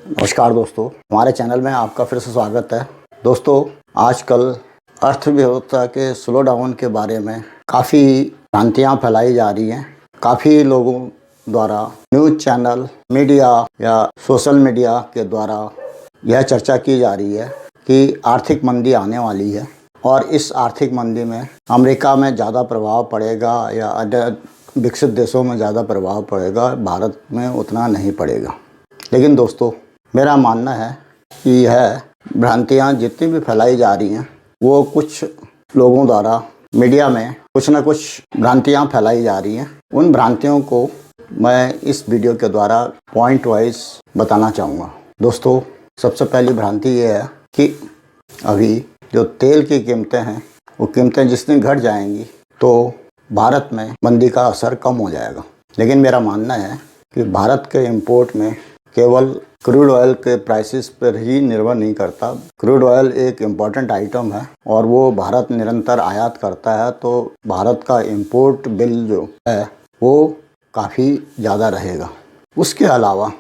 नमस्कार दोस्तों, हमारे चैनल में आपका फिर से स्वागत है। दोस्तों, आजकल अर्थव्यवस्था के स्लो डाउन के बारे में काफ़ी भ्रांतियाँ फैलाई जा रही हैं। काफ़ी लोगों द्वारा न्यूज़ चैनल, मीडिया या सोशल मीडिया के द्वारा यह चर्चा की जा रही है कि आर्थिक मंदी आने वाली है और इस आर्थिक मंदी में अमेरिका में ज़्यादा प्रभाव पड़ेगा या अन्य विकसित देशों में ज़्यादा प्रभाव पड़ेगा, भारत में उतना नहीं पड़ेगा। लेकिन दोस्तों, मेरा मानना है कि यह भ्रांतियाँ जितनी भी फैलाई जा रही हैं वो कुछ लोगों द्वारा मीडिया में कुछ ना कुछ भ्रांतियाँ फैलाई जा रही हैं। उन भ्रांतियों को मैं इस वीडियो के द्वारा पॉइंट वाइज बताना चाहूँगा। दोस्तों, सबसे पहली भ्रांति ये है कि अभी जो तेल की कीमतें हैं वो कीमतें जितनी घट जाएंगी तो भारत में मंदी का असर कम हो जाएगा। लेकिन मेरा मानना है कि भारत के इंपोर्ट में केवल क्रूड ऑयल के प्राइसेस पर ही निर्भर नहीं करता। क्रूड ऑयल एक इम्पॉर्टेंट आइटम है और वो भारत निरंतर आयात करता है, तो भारत का इंपोर्ट बिल जो है वो काफ़ी ज़्यादा रहेगा। उसके अलावा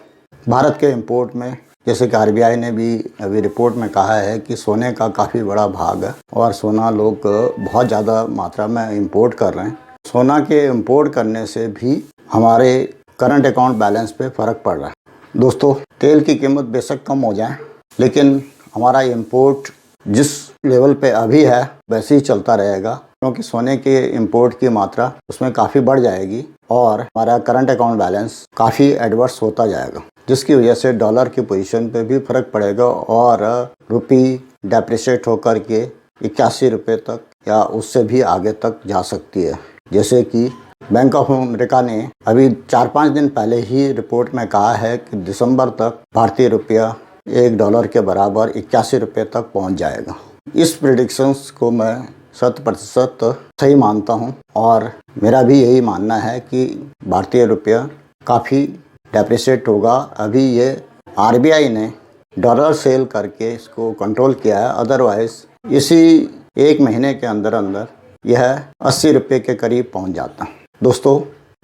भारत के इंपोर्ट में, जैसे कि आरबीआई ने भी अभी रिपोर्ट में कहा है कि सोने का काफ़ी बड़ा भाग है और सोना लोग बहुत ज़्यादा मात्रा में इंपोर्ट कर रहे हैं। सोना के इंपोर्ट करने से भी हमारे करंट अकाउंट बैलेंस पे फ़र्क पड़ रहा है। दोस्तों, तेल की कीमत बेशक कम हो जाए, लेकिन हमारा इंपोर्ट जिस लेवल पे अभी है वैसे ही चलता रहेगा, क्योंकि सोने के इंपोर्ट की मात्रा उसमें काफ़ी बढ़ जाएगी और हमारा करंट अकाउंट बैलेंस काफ़ी एडवर्स होता जाएगा, जिसकी वजह से डॉलर की पोजीशन पे भी फ़र्क पड़ेगा और रुपी डेप्रिशिएट होकर के 81 रुपये तक या उससे भी आगे तक जा सकती है। जैसे कि बैंक ऑफ अमेरिका ने अभी 4-5 दिन पहले ही रिपोर्ट में कहा है कि दिसंबर तक भारतीय रुपया $1 के बराबर 81 रुपये तक पहुंच जाएगा। इस प्रेडिक्शंस को मैं 100% सही मानता हूं और मेरा भी यही मानना है कि भारतीय रुपया काफ़ी डेप्रिशिएट होगा। अभी ये आरबीआई ने डॉलर सेल करके इसको कंट्रोल किया है, अदरवाइज़ इसी एक महीने के अंदर अंदर यह 80 रुपये के करीब पहुंच जाता। दोस्तों,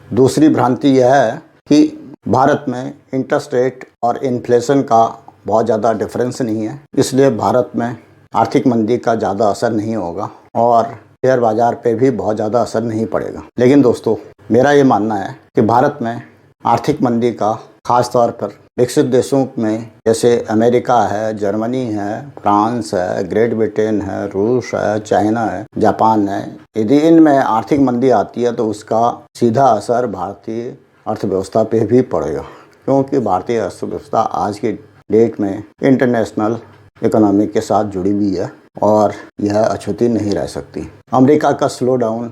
दूसरी भ्रांति यह है कि भारत में इंटरेस्ट रेट और इन्फ्लेशन का बहुत ज़्यादा डिफरेंस नहीं है, इसलिए भारत में आर्थिक मंदी का ज़्यादा असर नहीं होगा और शेयर बाज़ार पे भी बहुत ज़्यादा असर नहीं पड़ेगा। लेकिन दोस्तों, मेरा ये मानना है कि भारत में आर्थिक मंदी का ख़ास तौर पर विकसित देशों में, जैसे अमेरिका है, जर्मनी है, फ्रांस है, ग्रेट ब्रिटेन है, रूस है, चाइना है, जापान है, यदि इनमें आर्थिक मंदी आती है तो उसका सीधा असर भारतीय अर्थव्यवस्था पे भी पड़ेगा, क्योंकि भारतीय अर्थव्यवस्था आज की डेट में इंटरनेशनल इकोनॉमी के साथ जुड़ी हुई है और यह अछूती नहीं रह सकती। अमेरिका का स्लो डाउन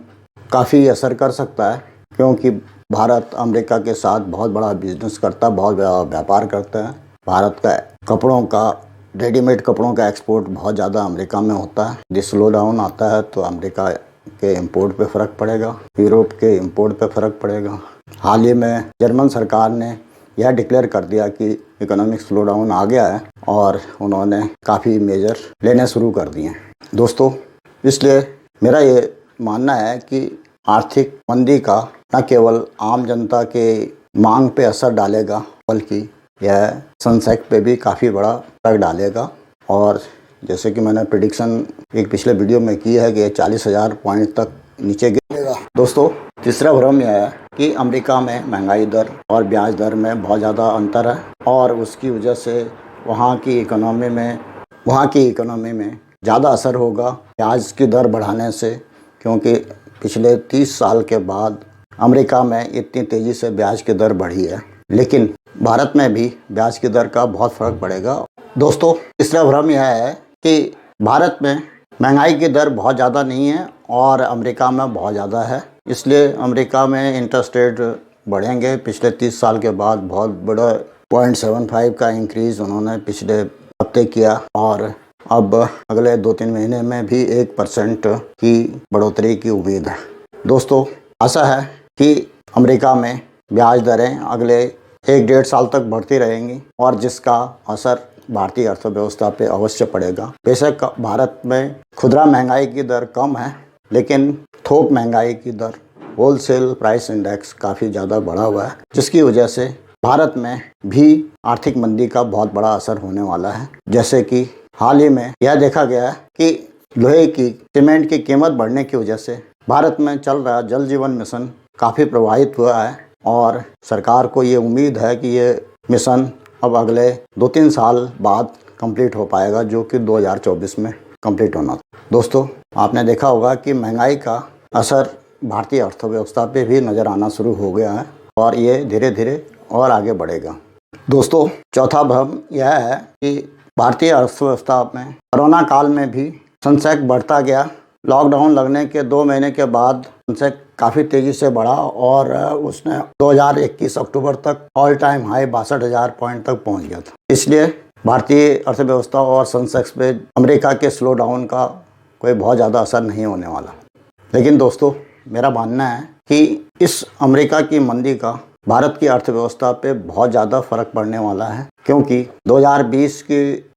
काफ़ी असर कर सकता है, क्योंकि भारत अमेरिका के साथ बहुत बड़ा बिजनेस करता है, बहुत बड़ा व्यापार करता है। भारत का कपड़ों का, रेडीमेड कपड़ों का एक्सपोर्ट बहुत ज़्यादा अमेरिका में होता है। यदि स्लो डाउन आता है तो अमेरिका के इंपोर्ट पे फ़र्क पड़ेगा, यूरोप के इंपोर्ट पे फ़र्क पड़ेगा। हाल ही में जर्मन सरकार ने यह डिक्लेयर कर दिया कि इकोनॉमिक स्लो डाउन आ गया है और उन्होंने काफ़ी मेजर लेने शुरू कर दिए हैं। दोस्तों, इसलिए मेरा ये मानना है कि आर्थिक मंदी का न केवल आम जनता के मांग पे असर डालेगा, बल्कि यह सेंसेक्स पे भी काफ़ी बड़ा फर्क डालेगा और जैसे कि मैंने प्रेडिक्शन एक पिछले वीडियो में की है कि 40,000 पॉइंट तक नीचे गिरेगा। दोस्तों, तीसरा भ्रम यह है कि अमेरिका में महंगाई दर और ब्याज दर में बहुत ज़्यादा अंतर है और उसकी वजह से वहाँ की इकोनॉमी में ज़्यादा असर होगा ब्याज की दर बढ़ाने से, क्योंकि पिछले 30 साल के बाद अमेरिका में इतनी तेज़ी से ब्याज की दर बढ़ी है। लेकिन भारत में भी ब्याज की दर का बहुत फ़र्क पड़ेगा। दोस्तों, तीसरा भ्रम यह है कि भारत में महंगाई की दर बहुत ज़्यादा नहीं है और अमेरिका में बहुत ज़्यादा है, इसलिए अमेरिका में इंटरेस्ट रेट बढ़ेंगे। पिछले 30 साल के बाद बहुत बड़ा 0.75 का इंक्रीज़ उन्होंने पिछले हफ्ते किया और अब अगले 2-3 महीने में भी 1% की बढ़ोतरी की उम्मीद है। दोस्तों, आशा है कि अमेरिका में ब्याज दरें अगले 1-1.5 साल तक बढ़ती रहेंगी और जिसका असर भारतीय अर्थव्यवस्था पे अवश्य पड़ेगा। बेशक भारत में खुदरा महंगाई की दर कम है, लेकिन थोक महंगाई की दर, होलसेल प्राइस इंडेक्स काफ़ी ज़्यादा बढ़ा हुआ है, जिसकी वजह से भारत में भी आर्थिक मंदी का बहुत बड़ा असर होने वाला है। जैसे कि हाल ही में यह देखा गया है कि लोहे की, सीमेंट की कीमत बढ़ने की वजह से भारत में चल रहा जल जीवन मिशन काफ़ी प्रभावित हुआ है और सरकार को ये उम्मीद है कि ये मिशन अब अगले 2-3 साल बाद कंप्लीट हो पाएगा, जो कि 2024 में कंप्लीट होना था। दोस्तों, आपने देखा होगा कि महंगाई का असर भारतीय अर्थव्यवस्था पे भी नज़र आना शुरू हो गया है और ये धीरे धीरे और आगे बढ़ेगा। दोस्तों, चौथा भ्रम यह है कि भारतीय अर्थव्यवस्था में कोरोना काल में भी संसेक बढ़ता गया। लॉकडाउन लगने के 2 महीने के बाद संसेक काफ़ी तेज़ी से बढ़ा और उसने 2021 अक्टूबर तक ऑल टाइम हाई 62,000 पॉइंट तक पहुंच गया था। इसलिए भारतीय अर्थव्यवस्था और सेंसेक्स पे अमेरिका के स्लो डाउन का कोई बहुत ज़्यादा असर नहीं होने वाला। लेकिन दोस्तों, मेरा मानना है कि इस अमेरिका की मंदी का भारत की अर्थव्यवस्था पे बहुत ज़्यादा फर्क पड़ने वाला है, क्योंकि 2020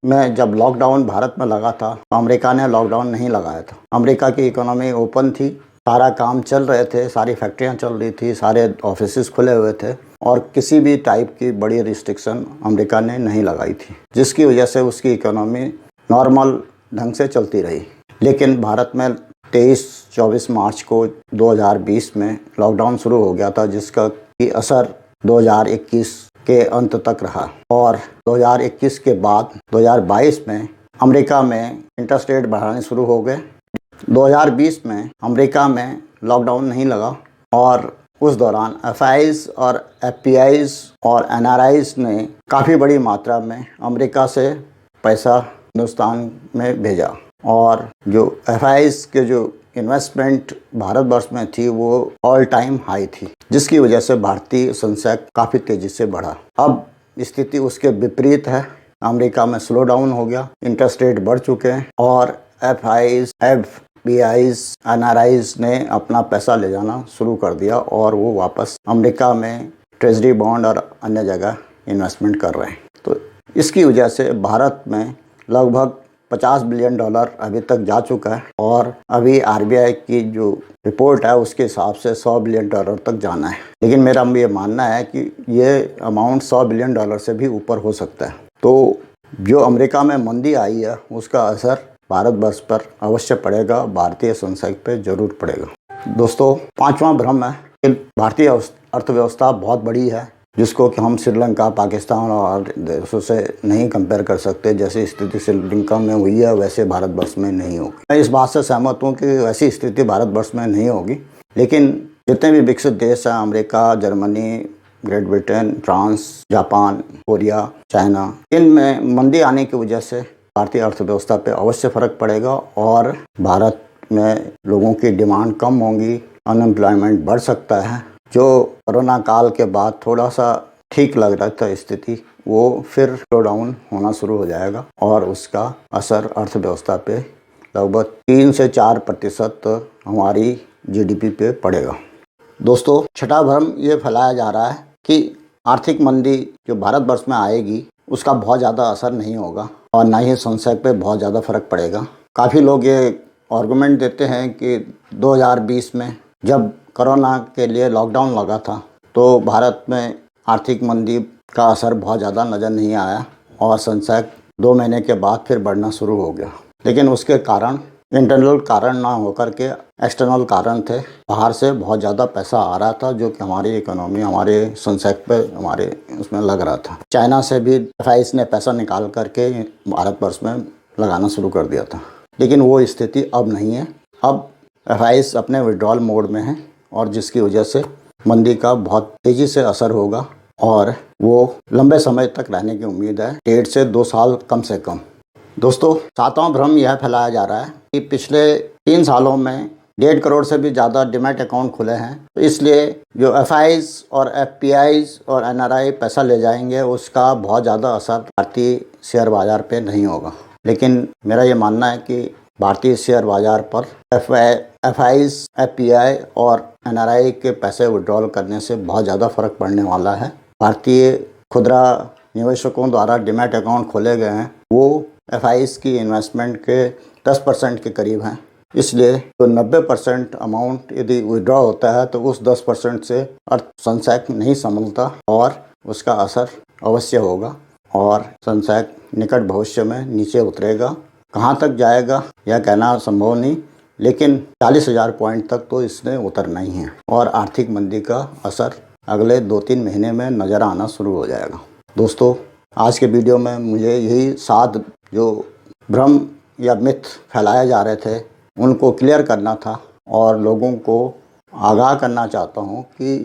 में जब लॉकडाउन भारत में लगा था तो अमेरिका ने लॉकडाउन नहीं लगाया था। अमेरिका की इकोनॉमी ओपन थी, सारा काम चल रहे थे, सारी फैक्ट्रियां चल रही थी, सारे ऑफिसेज खुले हुए थे और किसी भी टाइप की बड़ी रिस्ट्रिक्शन अमेरिका ने नहीं लगाई थी, जिसकी वजह से उसकी इकोनॉमी नॉर्मल ढंग से चलती रही। लेकिन भारत में 23-24 मार्च को 2020 में लॉकडाउन शुरू हो गया था, जिसका की असर 2021 के अंत तक रहा और 2021 के बाद 2022 में अमेरिका में इंटरेस्ट रेट बढ़ाने शुरू हो गए। 2020 में अमेरिका में लॉकडाउन नहीं लगा और उस दौरान एफआईज और एफपीआईज और एनआरआईज ने काफ़ी बड़ी मात्रा में अमेरिका से पैसा हिंदुस्तान में भेजा और जो एफआईज के जो इन्वेस्टमेंट भारतवर्ष में थी वो ऑल टाइम हाई थी, जिसकी वजह से भारतीय सेंसेक्स काफ़ी तेज़ी से बढ़ा। अब स्थिति उसके विपरीत है, अमेरिका में स्लो डाउन हो गया, इंटरेस्ट रेट बढ़ चुके हैं और एफआईज, एफपीआईज, एनआरआईज ने अपना पैसा ले जाना शुरू कर दिया और वो वापस अमेरिका में ट्रेजरी बॉन्ड और अन्य जगह इन्वेस्टमेंट कर रहे हैं। तो इसकी वजह से भारत में लगभग $50 बिलियन अभी तक जा चुका है और अभी आरबीआई की जो रिपोर्ट है उसके हिसाब से $100 बिलियन तक जाना है। लेकिन मेरा ये मानना है कि ये अमाउंट $100 बिलियन से भी ऊपर हो सकता है। तो जो अमेरिका में मंदी आई है उसका असर भारतवर्ष पर अवश्य पड़ेगा, भारतीय सेंसेक्स पे जरूर पड़ेगा। दोस्तों, 5वां भ्रम है कि भारतीय अर्थव्यवस्था बहुत बड़ी है, जिसको कि हम श्रीलंका, पाकिस्तान और देशों से नहीं कंपेयर कर सकते। जैसी स्थिति श्रीलंका में हुई है वैसे भारतवर्ष में नहीं होगी। मैं इस बात से सहमत हूँ कि वैसी स्थिति भारतवर्ष में नहीं होगी, लेकिन जितने भी विकसित देश हैं, America, Germany, great Britain, France, Japan, Korea, China, इनमें मंदी आने की वजह से भारतीय अर्थव्यवस्था पे अवश्य फ़र्क पड़ेगा और भारत में लोगों की डिमांड कम होंगी, अनएम्प्लॉयमेंट बढ़ सकता है। जो कोरोना काल के बाद थोड़ा सा ठीक लग रहा था स्थिति, वो फिर स्लो डाउन होना शुरू हो जाएगा और उसका असर अर्थव्यवस्था पे लगभग 3 से 4% हमारी जीडीपी पे पड़ेगा। दोस्तों, छठा भ्रम ये फैलाया जा रहा है कि आर्थिक मंदी जो भारतवर्ष में आएगी उसका बहुत ज़्यादा असर नहीं होगा और ना ही सेंसेक्स पे बहुत ज़्यादा फर्क पड़ेगा। काफ़ी लोग ये आर्गूमेंट देते हैं कि 2020 में जब कोरोना के लिए लॉकडाउन लगा था तो भारत में आर्थिक मंदी का असर बहुत ज़्यादा नज़र नहीं आया और सेंसेक्स 2 महीने के बाद फिर बढ़ना शुरू हो गया। लेकिन उसके कारण इंटरनल कारण ना होकर के एक्सटर्नल कारण थे। बाहर से बहुत ज़्यादा पैसा आ रहा था जो कि हमारी इकोनॉमी, हमारे सेंसेक्स पे, हमारे उसमें लग रहा था। चाइना से भी एफआईज ने पैसा निकाल करके भारतवर्ष में लगाना शुरू कर दिया था, लेकिन वो स्थिति अब नहीं है। अब एफआईज अपने विड्रॉल मोड में हैं और जिसकी वजह से मंदी का बहुत तेज़ी से असर होगा और वो लंबे समय तक रहने की उम्मीद है, 1.5 से 2 साल कम से कम। दोस्तों, 7वां भ्रम यह फैलाया जा रहा है कि पिछले 3 सालों में 1.5 करोड़ से भी ज़्यादा डीमैट अकाउंट खुले हैं, तो इसलिए जो एफआईज और एफपीआईज और एनआरआई पैसा ले जाएंगे उसका बहुत ज़्यादा असर भारतीय शेयर बाज़ार पे नहीं होगा। लेकिन मेरा ये मानना है कि भारतीय शेयर बाज़ार पर एफआईज, एफपीआई और एनआरआई के पैसे विड्रॉल करने से बहुत ज़्यादा फ़र्क पड़ने वाला है। भारतीय खुदरा निवेशकों द्वारा डीमैट अकाउंट खोले गए हैं, वो एफआईज की इन्वेस्टमेंट के 10% के करीब हैं। इसलिए तो 90% अमाउंट यदि विड्रॉ होता है तो उस 10% से सेंसेक्स नहीं संभलता और उसका असर अवश्य होगा और सेंसेक्स निकट भविष्य में नीचे उतरेगा। कहाँ तक जाएगा यह कहना संभव नहीं, लेकिन 40,000 पॉइंट तक तो इसने उतरना ही है और आर्थिक मंदी का असर अगले 2-3 महीने में नज़र आना शुरू हो जाएगा। दोस्तों, आज के वीडियो में मुझे यही 7 जो भ्रम या मिथ फैलाए जा रहे थे उनको क्लियर करना था और लोगों को आगाह करना चाहता हूँ कि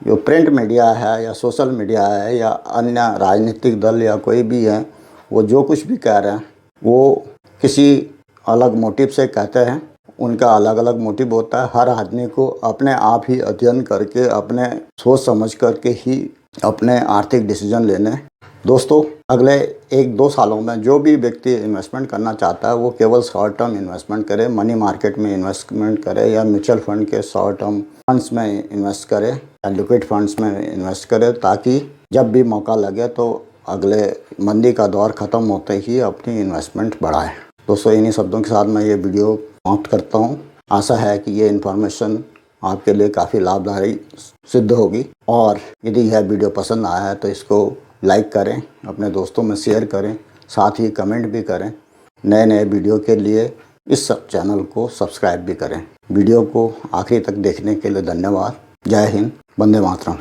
जो प्रिंट मीडिया है या सोशल मीडिया है या अन्य राजनीतिक दल या कोई भी है, वो जो कुछ भी कह रहे हैं वो किसी अलग मोटिव से कहते हैं। उनका अलग अलग मोटिव होता है। हर आदमी को अपने आप ही अध्ययन करके अपने सोच समझ करके ही अपने आर्थिक डिसीजन लेने। दोस्तों, अगले 1-2 सालों में जो भी व्यक्ति इन्वेस्टमेंट करना चाहता है वो केवल शॉर्ट टर्म इन्वेस्टमेंट करे, मनी मार्केट में इन्वेस्टमेंट करे या म्यूचुअल फंड के शॉर्ट टर्म फंड्स में इन्वेस्ट करे या लिक्विड फंड्स में इन्वेस्ट करे, ताकि जब भी मौका लगे तो अगले मंदी का दौर ख़त्म होते ही अपनी इन्वेस्टमेंट बढ़ाए। दोस्तों, इन्हीं शब्दों के साथ मैं ये वीडियो समाप्त करता हूँ। आशा है कि ये इन्फॉर्मेशन आपके लिए काफ़ी लाभदायी सिद्ध होगी और यदि यह वीडियो पसंद आया है तो इसको लाइक करें, अपने दोस्तों में शेयर करें, साथ ही कमेंट भी करें। नए नए वीडियो के लिए इस चैनल को सब्सक्राइब भी करें। वीडियो को आखिरी तक देखने के लिए धन्यवाद। जय हिंद, वंदे मातरम।